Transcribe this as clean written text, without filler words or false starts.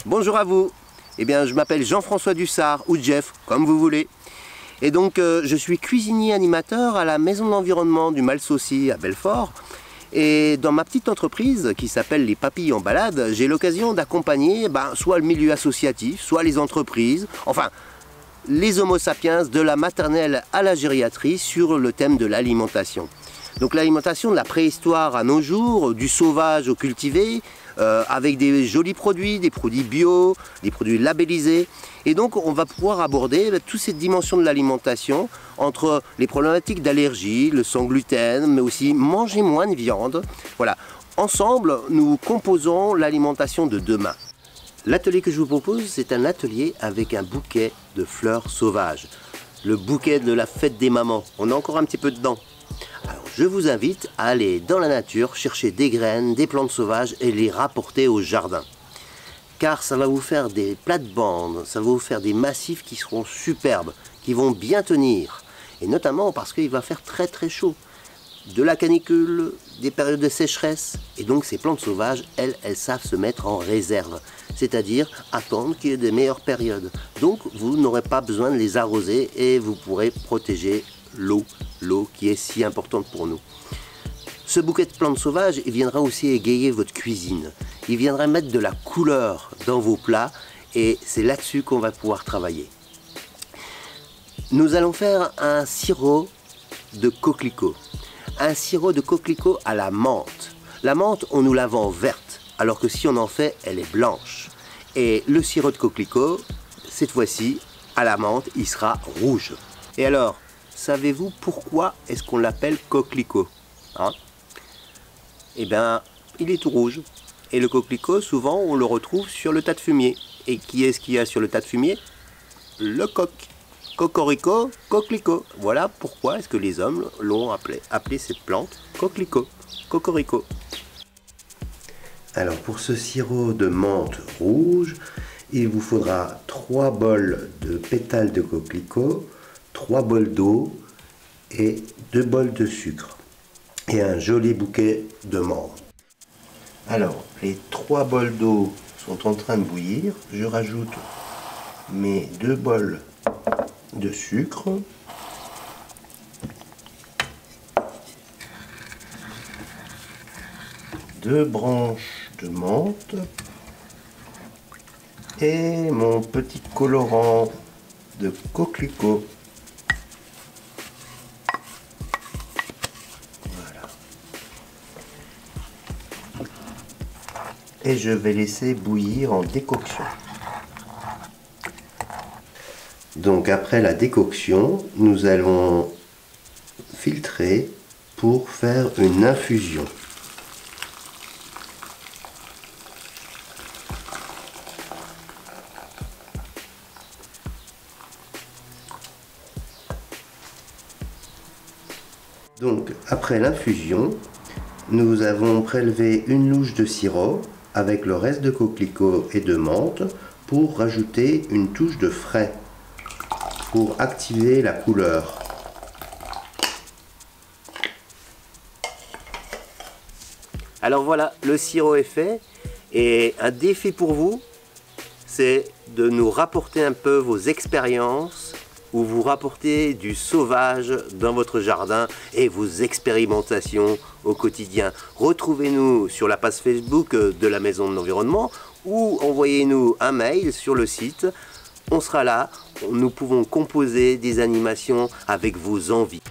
Bonjour à vous. Eh bien, je m'appelle Jean-François Dussard, ou Jeff, comme vous voulez. Et donc, je suis cuisinier animateur à la Maison de l'Environnement du Mal-Saucy à Belfort. Et dans ma petite entreprise qui s'appelle Les Papilles en Balade, j'ai l'occasion d'accompagner soit le milieu associatif, soit les entreprises, enfin, les homo sapiens de la maternelle à la gériatrie sur le thème de l'alimentation. Donc l'alimentation de la préhistoire à nos jours, du sauvage au cultivé, avec des jolis produits, des produits bio, des produits labellisés. Et donc on va pouvoir aborder toutes ces dimensions de l'alimentation entre les problématiques d'allergie, le sans gluten, mais aussi manger moins de viande. Voilà, ensemble nous composons l'alimentation de demain. L'atelier que je vous propose, c'est un atelier avec un bouquet de fleurs sauvages. Le bouquet de la fête des mamans, on est encore un petit peu dedans. Alors, je vous invite à aller dans la nature, chercher des graines, des plantes sauvages et les rapporter au jardin. Car ça va vous faire des plates-bandes, ça va vous faire des massifs qui seront superbes, qui vont bien tenir. Et notamment parce qu'il va faire très très chaud. De la canicule, des périodes de sécheresse. Et donc ces plantes sauvages, elles savent se mettre en réserve. C'est-à-dire attendre qu'il y ait des meilleures périodes. Donc vous n'aurez pas besoin de les arroser et vous pourrez protéger l'eau qui est si importante pour nous. Ce bouquet de plantes sauvages, il viendra aussi égayer votre cuisine. Il viendra mettre de la couleur dans vos plats et c'est là-dessus qu'on va pouvoir travailler. Nous allons faire un sirop de coquelicot. Un sirop de coquelicot à la menthe. La menthe, on nous la vend verte, alors que si on en fait, elle est blanche. Et le sirop de coquelicot, cette fois-ci, à la menthe, il sera rouge. Et alors, savez-vous pourquoi est-ce qu'on l'appelle coquelicot, hein? Eh bien, il est tout rouge. Et le coquelicot, souvent, on le retrouve sur le tas de fumier. Et qui est-ce qu'il y a sur le tas de fumier? Le coq. Cocorico, coquelicot. Voilà pourquoi est-ce que les hommes l'ont appelé cette plante coquelicot, cocorico. Alors, pour ce sirop de menthe rouge, il vous faudra 3 bols de pétales de coquelicot, 3 bols d'eau et 2 bols de sucre et un joli bouquet de menthe. Alors, les 3 bols d'eau sont en train de bouillir. Je rajoute mes 2 bols de sucre, deux branches de menthe et mon petit colorant de coquelicot. Voilà. Et je vais laisser bouillir en décoction. Donc après la décoction, nous allons filtrer pour faire une infusion. Donc après l'infusion, nous avons prélevé une louche de sirop avec le reste de coquelicot et de menthe pour rajouter une touche de frais, pour activer la couleur. Alors voilà, le sirop est fait et un défi pour vous, c'est de nous rapporter un peu vos expériences ou vous rapporter du sauvage dans votre jardin et vos expérimentations au quotidien. Retrouvez-nous sur la page Facebook de la Maison de l'Environnement ou envoyez-nous un mail sur le site. On sera là, nous pouvons composer des animations avec vos envies.